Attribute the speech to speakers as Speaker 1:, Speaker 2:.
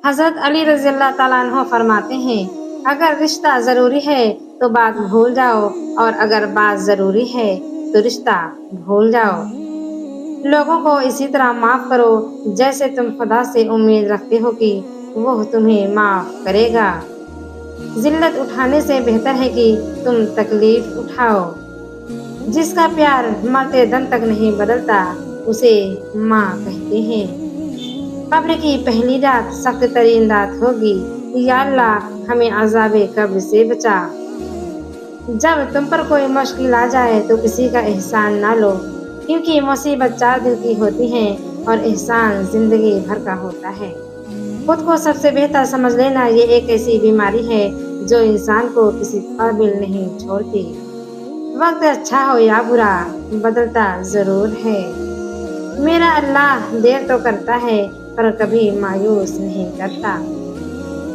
Speaker 1: حضرت علی رضی اللہ تعالیٰ عنہ فرماتے ہیں اگر رشتہ ضروری ہے تو بات بھول جاؤ اور اگر بات ضروری ہے تو رشتہ بھول جاؤ۔ لوگوں کو اسی طرح معاف کرو جیسے تم خدا سے امید رکھتے ہو کہ وہ تمہیں معاف کرے گا۔ ذلت اٹھانے سے بہتر ہے کہ تم تکلیف اٹھاؤ۔ جس کا پیار مرتے دم تک نہیں بدلتا اسے ماں کہتے ہیں۔ قبر کی پہلی رات سخت ترین رات ہوگی۔ یا اللہ ہمیں عذاب قبر سے بچا۔ جب تم پر کوئی مشکل آ جائے تو کسی کا احسان نہ لو، کیونکہ مصیبت 4 دن کی ہوتی ہے اور احسان زندگی بھر کا ہوتا ہے۔ خود کو سب سے بہتر سمجھ لینا یہ ایک ایسی بیماری ہے جو انسان کو کسی قابل نہیں چھوڑتی۔ وقت اچھا ہو یا برا بدلتا ضرور ہے۔ میرا اللہ دیر تو کرتا ہے پر کبھی مایوس نہیں کرتا۔